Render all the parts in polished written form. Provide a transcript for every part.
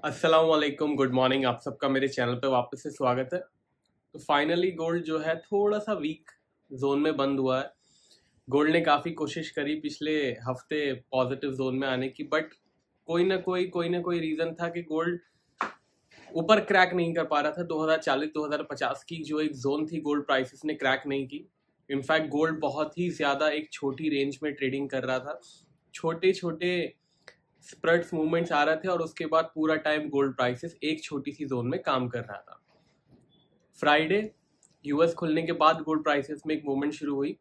अस्सलाम वालेकुम, good morning. आप सबका मेरे चैनल पे वापस से स्वागत है। तो फाइनली गोल्ड जो है थोड़ा सा वीक जोन में बंद हुआ है। गोल्ड ने काफ़ी कोशिश करी पिछले हफ्ते पॉजिटिव जोन में आने की, बट कोई ना कोई रीज़न था कि गोल्ड ऊपर क्रैक नहीं कर पा रहा था। 2040-2050 की जो एक जोन थी गोल्ड प्राइसेस ने क्रैक नहीं की। इनफैक्ट गोल्ड बहुत ही ज़्यादा एक छोटी रेंज में ट्रेडिंग कर रहा था, छोटे छोटे स्प्रेड्स मूवमेंट्स आ रहे थे और उसके बाद पूरा टाइम गोल्ड प्राइसेस एक छोटी सी जोन में काम कर रहा था। फ्राइडे यूएस खुलने के बाद गोल्ड प्राइसेस में एक मूवमेंट शुरू हुई।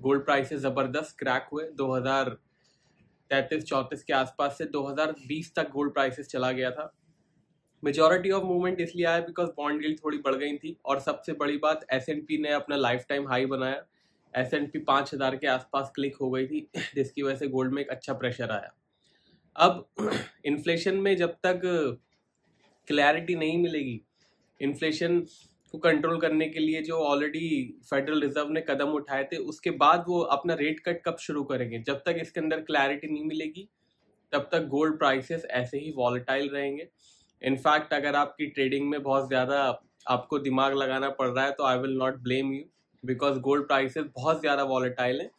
गोल्ड प्राइसेस ज़बरदस्त क्रैक हुए। 2033-34 के आसपास से 2020 तक गोल्ड प्राइसेस चला गया था। मेजॉरिटी ऑफ मूवमेंट इसलिए आया बिकॉज बॉन्ड यील्ड थोड़ी बढ़ गई थी, और सबसे बड़ी बात S&P ने अपना लाइफ टाइम हाई बनाया। S&P 5000 के आसपास क्लिक हो गई थी, जिसकी वजह से गोल्ड में एक अच्छा प्रेशर आया। अब इन्फ्लेशन में जब तक क्लैरिटी नहीं मिलेगी, इन्फ्लेशन को कंट्रोल करने के लिए जो ऑलरेडी फेडरल रिजर्व ने कदम उठाए थे, उसके बाद वो अपना रेट कट कब शुरू करेंगे, जब तक इसके अंदर क्लैरिटी नहीं मिलेगी तब तक गोल्ड प्राइसेस ऐसे ही वॉलेटाइल रहेंगे। इनफैक्ट अगर आपकी ट्रेडिंग में बहुत ज़्यादा आपको दिमाग लगाना पड़ रहा है तो I will not blame you, because gold prices बहुत ज़्यादा वॉलेटाइल हैं।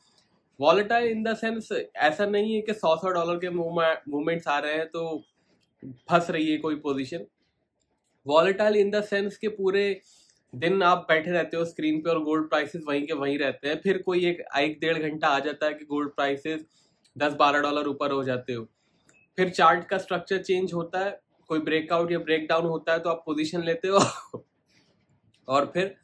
वॉलेटाइल इन द सेंस ऐसा नहीं है कि 100 डॉलर के मूवमेंट्स आ रहे हैं तो फंस रही है कोई position. Volatile in the sense के पूरे दिन आप बैठे रहते हो स्क्रीन पे और गोल्ड प्राइसेस वहीं के वहीं रहते हैं, फिर कोई एक डेढ़ घंटा आ जाता है कि गोल्ड प्राइसेस 10-12 डॉलर ऊपर हो जाते हो, फिर चार्ट का स्ट्रक्चर चेंज होता है, कोई ब्रेकआउट या ब्रेकडाउन होता है तो आप पोजीशन लेते हो और फिर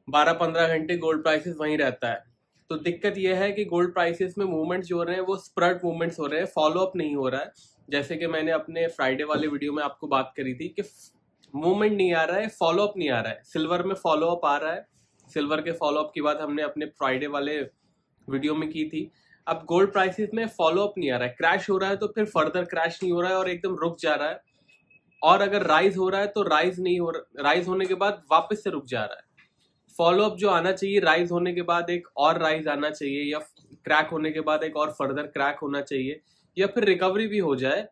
12-15 घंटे गोल्ड प्राइसेस वहीं रहता है। तो दिक्कत यह है कि गोल्ड प्राइसेस में मूवमेंट्स जो हो रहे हैं वो स्प्रेड मूवमेंट्स हो रहे हैं, फॉलो अप नहीं हो रहा है। जैसे कि मैंने अपने फ्राइडे वाले वीडियो में आपको बात करी थी कि मूवमेंट नहीं आ रहा है, फॉलो अप नहीं आ रहा है। सिल्वर में फॉलो अप आ रहा है, सिल्वर के फॉलो अप की बात हमने अपने फ्राइडे वाले वीडियो में की थी। अब गोल्ड प्राइसेस में फॉलो अप नहीं आ रहा है, क्रैश हो रहा है तो फिर फर्दर क्रैश नहीं हो रहा है और एकदम रुक जा रहा है, और अगर राइज हो रहा है तो राइज नहीं हो रहा, राइज होने के बाद वापस से रुक जा रहा है। फॉलो अप जो आना चाहिए, राइज होने के बाद एक और राइज आना चाहिए, या क्रैक होने के बाद एक और फर्दर क्रैक होना चाहिए, या फिर रिकवरी भी हो जाए,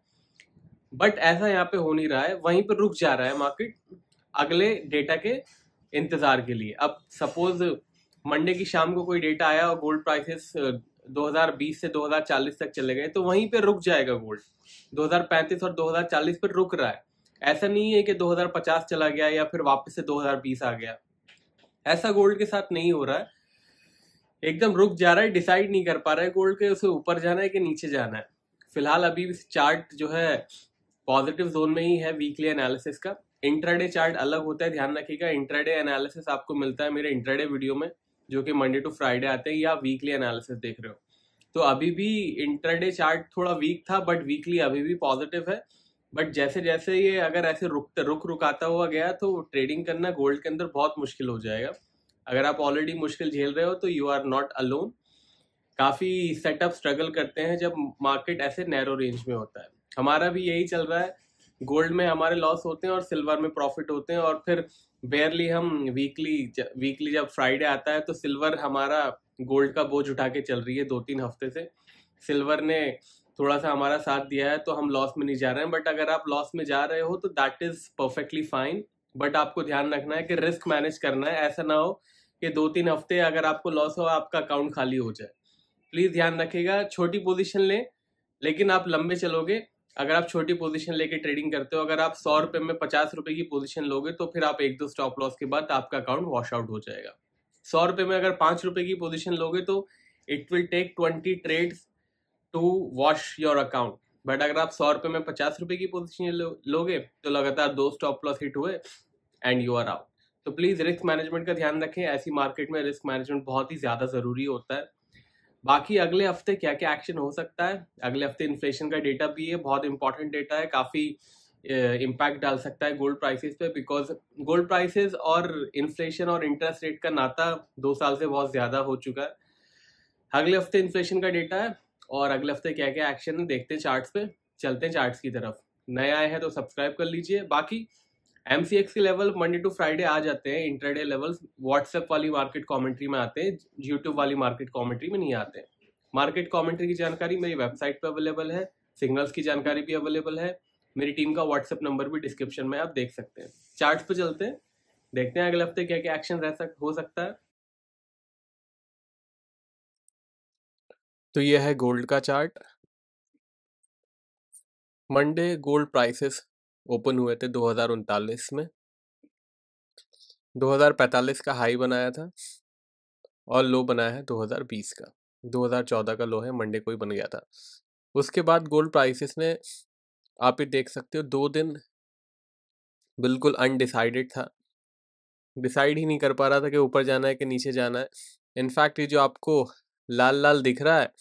बट ऐसा यहाँ पे हो नहीं रहा है। वहीं पर रुक जा रहा है मार्केट अगले डेटा के इंतजार के लिए। अब सपोज मंडे की शाम को कोई डेटा आया और गोल्ड प्राइसेस 2020 से 2040 तक चले गए तो वहीं पे रुक जाएगा गोल्ड। 2035 और 2040 पर रुक रहा है, ऐसा नहीं है कि 2050 चला गया या फिर वापस से 2020 आ गया। ऐसा गोल्ड के साथ नहीं हो रहा है, एकदम रुक जा रहा है, डिसाइड नहीं कर पा रहा है गोल्ड के उसे ऊपर जाना है कि नीचे जाना है। फिलहाल अभी चार्ट जो है पॉजिटिव जोन में ही है वीकली एनालिसिस का। इंट्राडे चार्ट अलग होता है, ध्यान रखिएगा। इंट्राडे एनालिसिस आपको मिलता है मेरे इंट्राडे वीडियो में, जो कि मंडे टू फ्राइडे आते हैं, या वीकली एनालिसिस देख रहे हो तो अभी भी इंट्राडे चार्ट थोड़ा वीक था, बट वीकली अभी भी पॉजिटिव है। बट जैसे जैसे ये अगर ऐसे रुकाता हुआ गया तो ट्रेडिंग करना गोल्ड के अंदर बहुत मुश्किल हो जाएगा। अगर आप ऑलरेडी मुश्किल झेल रहे हो तो यू आर नॉट अलोन। काफ़ी सेटअप स्ट्रगल करते हैं जब मार्केट ऐसे नैरो रेंज में होता है। हमारा भी यही चल रहा है, गोल्ड में हमारे लॉस होते हैं और सिल्वर में प्रॉफिट होते हैं, और फिर बेयरली हम वीकली जब फ्राइडे आता है तो सिल्वर हमारा गोल्ड का बोझ उठा के चल रही है 2-3 हफ्ते से। सिल्वर ने थोड़ा सा हमारा साथ दिया है तो हम लॉस में नहीं जा रहे हैं, बट अगर आप लॉस में जा रहे हो तो that is perfectly fine. But आपको ध्यान रखना है कि रिस्क मैनेज करना है, ऐसा ना हो कि 2-3 हफ्ते अगर आपको लॉस हो आपका अकाउंट खाली हो जाए। प्लीज ध्यान रखिएगा, छोटी पोजीशन लें लेकिन आप लंबे चलोगे। अगर आप छोटी पोजीशन लेके ट्रेडिंग करते हो, अगर आप 100 रुपए में 50 रुपए की पोजीशन लोगे तो फिर आप 1-2 स्टॉप लॉस के बाद आपका अकाउंट वॉश आउट हो जाएगा। 100 रुपए में अगर 5 रुपए की पोजीशन लोगे तो it will take 20 trades to wash your account. But अगर आप 100 रुपए में 50 रुपए की पोजीशन लोगे तो लगातार 2 स्टॉप लॉस हिट हुए एंड यू आर आउट। तो प्लीज रिस्क मैनेजमेंट का ध्यान रखें, ऐसी मार्केट में रिस्क मैनेजमेंट बहुत ही ज्यादा जरूरी होता है। बाकी अगले हफ्ते क्या क्या एक्शन हो सकता है, अगले हफ्ते इन्फ्लेशन का डेटा भी है, बहुत इंपॉर्टेंट डेटा है, काफी इम्पैक्ट डाल सकता है गोल्ड प्राइसेस पे, बिकॉज गोल्ड प्राइसेस और इन्फ्लेशन और इंटरेस्ट रेट का नाता 2 साल से बहुत ज्यादा हो चुका है। अगले हफ्ते इन्फ्लेशन का डेटा है और अगले हफ्ते क्या क्या एक्शन है देखते हैं चार्ट्स पे। चलते हैं चार्ट्स की तरफ। नए आए हैं तो सब्सक्राइब कर लीजिए। बाकी MCX के लेवल मंडे टू फ्राइडे आ जाते हैं, इंट्राडे लेवल्स व्हाट्सएप वाली मार्केट कमेंट्री में आते हैं, यूट्यूब वाली मार्केट कमेंट्री में नहीं आते हैं। मार्केट कमेंट्री की जानकारी मेरी वेबसाइट पे अवेलेबल है, सिग्नल्स की जानकारी भी अवेलेबल है, मेरी टीम का व्हाट्सएप नंबर भी डिस्क्रिप्शन में आप देख सकते हैं। चार्ट्स पे चलते हैं, देखते हैं अगले हफ्ते क्या क्या एक्शन हो सकता है। तो ये है गोल्ड का chart. Monday gold prices open हुए थे 2039 में, 2045 का हाई बनाया था और लो बनाया है 2020 का। 2014 का लो है, मंडे को ही बन गया था। उसके बाद गोल्ड प्राइसेस ने, आप ये देख सकते हो, 2 दिन बिल्कुल अनडिसाइडेड था, डिसाइड ही नहीं कर पा रहा था कि ऊपर जाना है कि नीचे जाना है। इनफैक्ट ये जो आपको लाल लाल दिख रहा है,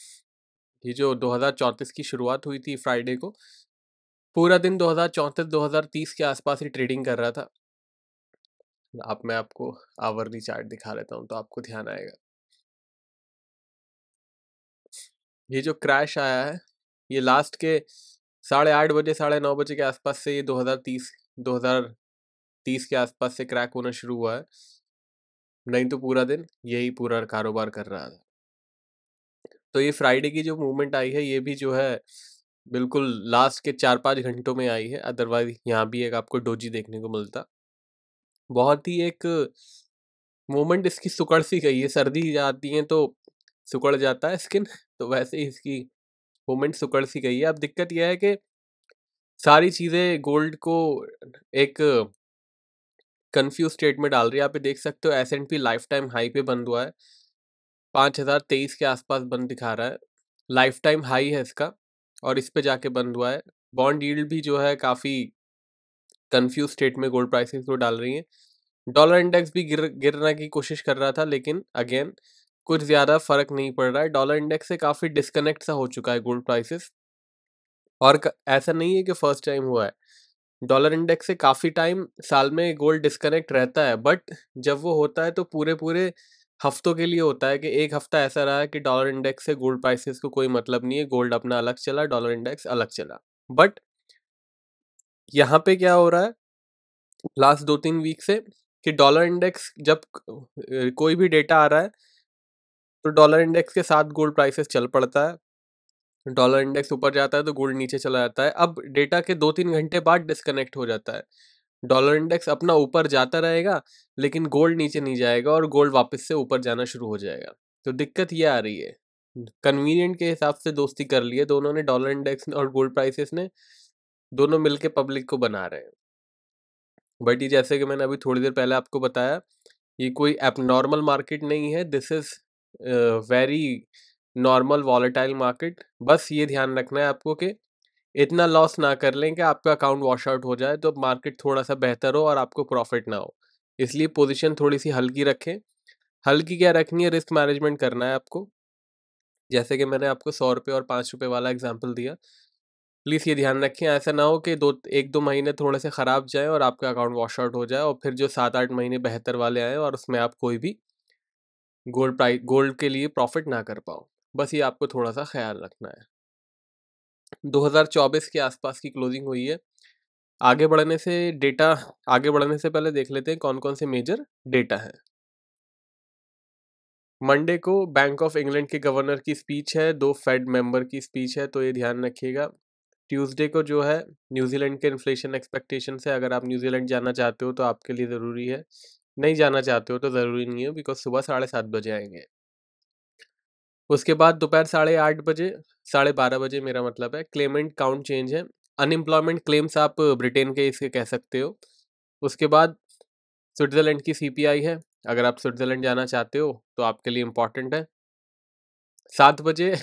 ये जो 2034 की शुरुआत हुई थी फ्राइडे को, पूरा दिन 2034-2030 के आसपास ही ट्रेडिंग कर रहा था। मैं आपको आवरली चार्ट दिखा लेता हूँ तो आपको ध्यान आएगा। ये जो क्रैश आया है, ये लास्ट के 8:30 बजे 9:30 के आसपास से, ये 2030 के आसपास से क्रैक होना शुरू हुआ है। नहीं तो पूरा दिन यही पूरा कारोबार कर रहा था। तो ये फ्राइडे की जो मूवमेंट आई है, ये भी जो है बिल्कुल लास्ट के 4-5 घंटों में आई है। अदरवाइज यहाँ भी एक आपको डोजी देखने को मिलता। बहुत ही एक मूवमेंट इसकी सुकड़ सी गई है। सर्दी जाती है तो सुकड़ जाता है स्किन, तो वैसे ही इसकी मूवमेंट सुकड़ सी गई है। अब दिक्कत यह है कि सारी चीज़ें गोल्ड को एक कंफ्यूज स्टेट में डाल रही है। आप ये देख सकते हो, S&P लाइफ टाइम हाई पे बंद हुआ है, 5023 के आसपास बंद दिखा रहा है, लाइफ टाइम हाई है इसका, और इस पे जाके बंद हुआ है। बॉन्ड यील्ड भी जो है काफ़ी कंफ्यूज स्टेट में गोल्ड प्राइसेस को डाल रही है। डॉलर इंडेक्स भी गिरने की कोशिश कर रहा था, लेकिन अगेन कुछ ज़्यादा फर्क नहीं पड़ रहा है। डॉलर इंडेक्स से काफ़ी डिस्कनेक्ट सा हो चुका है गोल्ड प्राइसेस। और ऐसा नहीं है कि फर्स्ट टाइम हुआ है, डॉलर इंडेक्स से काफ़ी टाइम साल में गोल्ड डिस्कनेक्ट रहता है, बट जब वो होता है तो पूरे पूरे हफ्तों के लिए होता है। कि एक हफ्ता ऐसा रहा है कि डॉलर इंडेक्स से गोल्ड प्राइसेस को कोई मतलब नहीं है, गोल्ड अपना अलग चला, डॉलर इंडेक्स अलग चला। बट यहाँ पे क्या हो रहा है लास्ट 2-3 वीक से, कि डॉलर इंडेक्स जब कोई भी डेटा आ रहा है तो डॉलर इंडेक्स के साथ गोल्ड प्राइसेस चल पड़ता है। डॉलर इंडेक्स ऊपर जाता है तो गोल्ड नीचे चला जाता है। अब डेटा के 2-3 घंटे बाद डिस्कनेक्ट हो जाता है, डॉलर इंडेक्स अपना ऊपर जाता रहेगा लेकिन गोल्ड नीचे नहीं जाएगा, और गोल्ड वापस से ऊपर जाना शुरू हो जाएगा। तो दिक्कत ये आ रही है। कन्वीनियंट के हिसाब से दोस्ती कर ली है दोनों ने, डॉलर इंडेक्स और गोल्ड प्राइसेस ने, दोनों मिलके पब्लिक को बना रहे हैं। बट ये जैसे कि मैंने अभी थोड़ी देर पहले आपको बताया, ये कोई एबनॉर्मल मार्केट नहीं है, this is very normal volatile market. बस ये ध्यान रखना है आपको कि इतना लॉस ना कर लें कि आपका अकाउंट वॉश आउट हो जाए, तो मार्केट थोड़ा सा बेहतर हो और आपको प्रॉफिट ना हो। इसलिए पोजीशन थोड़ी सी हल्की रखें। हल्की क्या रखनी है, रिस्क मैनेजमेंट करना है आपको। जैसे कि मैंने आपको 100 रुपये और 5 रुपये वाला एग्जाम्पल दिया, प्लीज़ ये ध्यान रखें ऐसा ना हो कि 1-2 महीने थोड़े से ख़राब जाएं और आपका अकाउंट वॉश आउट हो जाए, और फिर जो 7-8 महीने बेहतर वाले आए और उसमें आप कोई भी गोल्ड के लिए प्रॉफिट ना कर पाओ। बस ये आपको थोड़ा सा ख्याल रखना है। 2024 के आसपास की क्लोजिंग हुई है। आगे बढ़ने से पहले देख लेते हैं कौन कौन से मेजर डेटा हैं। मंडे को बैंक ऑफ इंग्लैंड के गवर्नर की स्पीच है, 2 फेड मेंबर की स्पीच है, तो ये ध्यान रखिएगा। ट्यूसडे को जो है न्यूजीलैंड के इन्फ्लेशन एक्सपेक्टेशन है। अगर आप न्यूजीलैंड जाना चाहते हो तो आपके लिए ज़रूरी है, नहीं जाना चाहते हो तो ज़रूरी नहीं है, बिकॉज सुबह 7:30 बजे आएंगे। उसके बाद दोपहर 8:30 बजे, 12:30 बजे मेरा मतलब है, क्लेमेंट काउंट चेंज है। अनएम्प्लॉयमेंट क्लेम्स आप ब्रिटेन के इसके कह सकते हो। उसके बाद स्विट्ज़रलैंड की सीपीआई है। अगर आप स्विट्ज़रलैंड जाना चाहते हो तो आपके लिए इम्पॉर्टेंट है। 7 बजे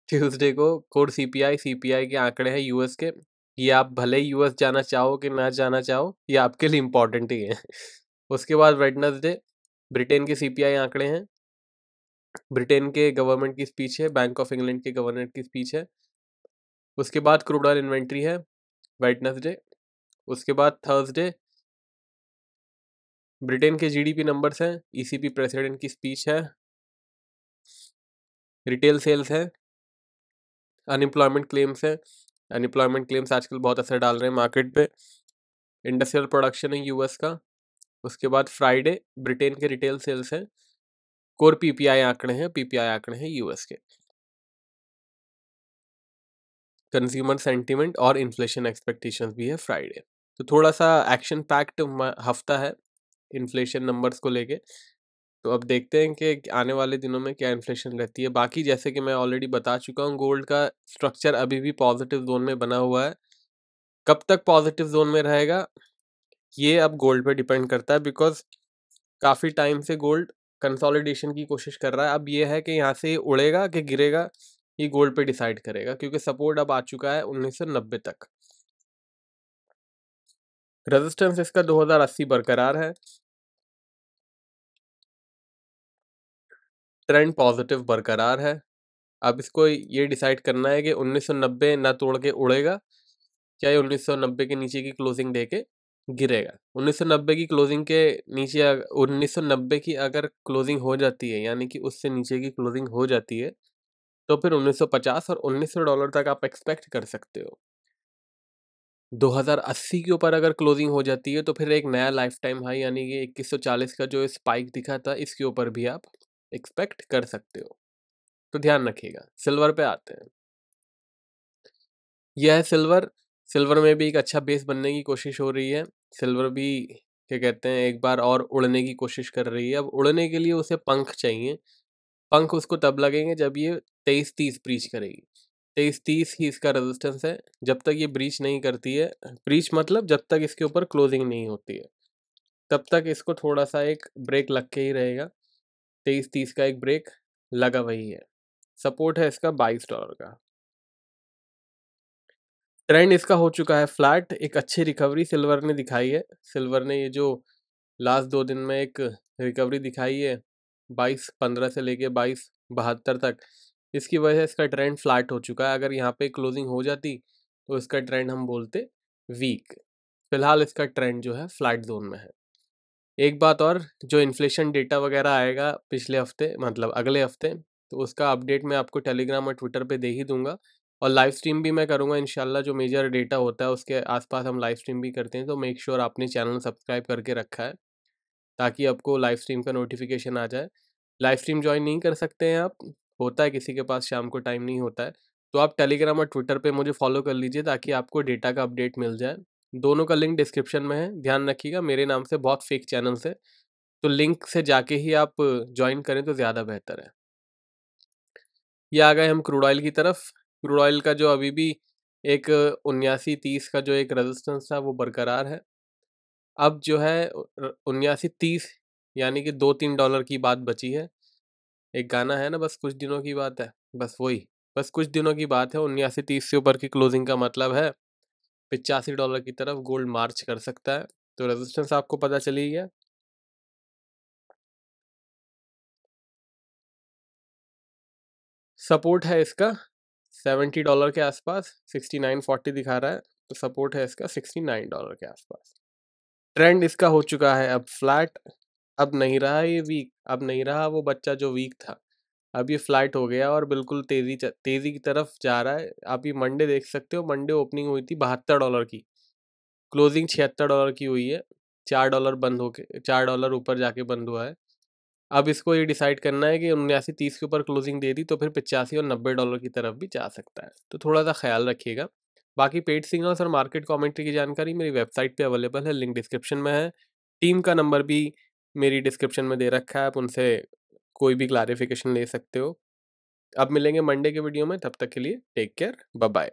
ट्यूसडे को कोर सीपीआई के आंकड़े हैं यूएस के। ये आप भले ही यूएस जाना चाहो कि ना जाना चाहो, ये आपके लिए इम्पॉर्टेंट ही है। उसके बाद वेडनेसडे ब्रिटेन के सीपीआई आंकड़े हैं, ब्रिटेन के गवर्नमेंट की स्पीच है, बैंक ऑफ इंग्लैंड के गवर्नर की स्पीच है। उसके बाद क्रूड ऑयल इन्वेंट्री है वेडनेसडे। उसके बाद थर्सडे ब्रिटेन के जीडीपी नंबर्स हैं, ईसीबी प्रेसिडेंट की स्पीच है, रिटेल सेल्स है, अनएम्प्लॉयमेंट क्लेम्स है। अनएम्प्लॉयमेंट क्लेम्स आजकल बहुत असर डाल रहे हैं मार्केट पे। इंडस्ट्रियल प्रोडक्शन है यूएस का। उसके बाद फ्राइडे ब्रिटेन के रिटेल सेल्स हैं, कोर पीपीआई आंकड़े हैं यूएस के। कंज्यूमर सेंटिमेंट और इन्फ्लेशन एक्सपेक्टेशंस भी है फ्राइडे। तो थोड़ा सा एक्शन पैक्ड हफ्ता है इन्फ्लेशन नंबर्स को लेके। तो अब देखते हैं कि आने वाले दिनों में क्या इन्फ्लेशन रहती है। बाकी जैसे कि मैं ऑलरेडी बता चुका हूँ, गोल्ड का स्ट्रक्चर अभी भी पॉजिटिव जोन में बना हुआ है। कब तक पॉजिटिव जोन में रहेगा ये अब गोल्ड पे डिपेंड करता है, बिकॉज काफ़ी टाइम से गोल्ड कंसोलिडेशन की कोशिश कर रहा है। अब ये है कि यहाँ से ये उड़ेगा कि गिरेगा, ये गोल्ड पे डिसाइड करेगा, क्योंकि सपोर्ट अब आ चुका है 1990 तक। रेजिस्टेंस इसका 2080 बरकरार है। ट्रेंड पॉजिटिव बरकरार है। अब इसको ये डिसाइड करना है कि 1990 ना तोड़ के उड़ेगा, क्या ये 1990 के नीचे की क्लोजिंग देके गिरेगा। 1990 की क्लोजिंग के नीचे 1990 की अगर क्लोजिंग हो जाती है, यानी कि उससे नीचे की क्लोजिंग हो जाती है, तो फिर 1950 और $1900 तक आप एक्सपेक्ट कर सकते हो। 2080 के ऊपर अगर क्लोजिंग हो जाती है तो फिर एक नया लाइफ टाइम हाई यानी कि 2140 का जो स्पाइक दिखा था, इसके ऊपर भी आप एक्सपेक्ट कर सकते हो। तो ध्यान रखिएगा। सिल्वर पे आते हैं। यह है सिल्वर। सिल्वर में भी एक अच्छा बेस बनने की कोशिश हो रही है। सिल्वर भी क्या कहते हैं, एक बार और उड़ने की कोशिश कर रही है। अब उड़ने के लिए उसे पंख चाहिए। पंख उसको तब लगेंगे जब ये 2330 ब्रीच करेगी। 2330 ही इसका रेजिस्टेंस है। जब तक ये ब्रीच नहीं करती है, ब्रीच मतलब जब तक इसके ऊपर क्लोजिंग नहीं होती है, तब तक इसको थोड़ा सा एक ब्रेक लग के ही रहेगा। 2330 का एक ब्रेक लगा वही है। सपोर्ट है इसका $22 का। ट्रेंड इसका हो चुका है फ्लैट। एक अच्छी रिकवरी सिल्वर ने दिखाई है। सिल्वर ने ये जो लास्ट 2 दिन में एक रिकवरी दिखाई है 2215 से लेके 2272 तक, इसकी वजह से इसका ट्रेंड फ्लैट हो चुका है। अगर यहाँ पे क्लोजिंग हो जाती तो इसका ट्रेंड हम बोलते वीक। फिलहाल इसका ट्रेंड जो है फ्लैट जोन में है। एक बात और, जो इन्फ्लेशन डेटा वगैरह आएगा पिछले हफ्ते मतलब अगले हफ्ते, तो उसका अपडेट मैं आपको टेलीग्राम और ट्विटर पे दे ही दूंगा। और लाइव स्ट्रीम भी मैं करूंगा इंशाल्लाह। जो मेजर डेटा होता है उसके आसपास हम लाइव स्ट्रीम भी करते हैं, तो मेक श्योर आपने चैनल सब्सक्राइब करके रखा है ताकि आपको लाइव स्ट्रीम का नोटिफिकेशन आ जाए। लाइव स्ट्रीम ज्वाइन नहीं कर सकते हैं आप, होता है किसी के पास शाम को टाइम नहीं होता है, तो आप टेलीग्राम और ट्विटर पे मुझे फॉलो कर लीजिए ताकि आपको डेटा का अपडेट मिल जाए। दोनों का लिंक डिस्क्रिप्शन में है। ध्यान रखिएगा, मेरे नाम से बहुत फेक चैनल्स है, तो लिंक से जाके ही आप ज्वाइन करें तो ज़्यादा बेहतर है। ये आ गए हम क्रूड ऑयल की तरफ। क्रूड ऑयल का जो अभी भी एक 7930 का जो एक रेजिस्टेंस था वो बरकरार है। अब जो है 7930 यानी कि $2-3 की बात बची है। एक गाना है ना, बस कुछ दिनों की बात है, बस वही, बस कुछ दिनों की बात है। 7930 से ऊपर की क्लोजिंग का मतलब है $85 की तरफ गोल्ड मार्च कर सकता है। तो रेजिस्टेंस आपको पता चली गया। सपोर्ट है इसका $70 के आसपास, 6940 दिखा रहा है, तो सपोर्ट है इसका $69 के आसपास। ट्रेंड इसका हो चुका है अब फ्लैट। अब नहीं रहा ये वीक, अब नहीं रहा वो बच्चा जो वीक था, अब ये फ्लैट हो गया और बिल्कुल तेजी की तरफ जा रहा है। आप ये मंडे देख सकते हो, मंडे ओपनिंग हुई थी $72 की, क्लोजिंग $76 की हुई है। $4 बंद होके, $4 ऊपर जाके बंद हुआ है। अब इसको ये डिसाइड करना है कि 7930 के ऊपर क्लोजिंग दे दी तो फिर 85 और $90 की तरफ भी जा सकता है, तो थोड़ा सा ख्याल रखिएगा। बाकी पेड सिग्नल्स और मार्केट कमेंट्री की जानकारी मेरी वेबसाइट पे अवेलेबल है, लिंक डिस्क्रिप्शन में है। टीम का नंबर भी मेरी डिस्क्रिप्शन में दे रखा है, आप उनसे कोई भी क्लैरिफिकेशन ले सकते हो। अब मिलेंगे मंडे के वीडियो में, तब तक के लिए टेक केयर, बाय बाय।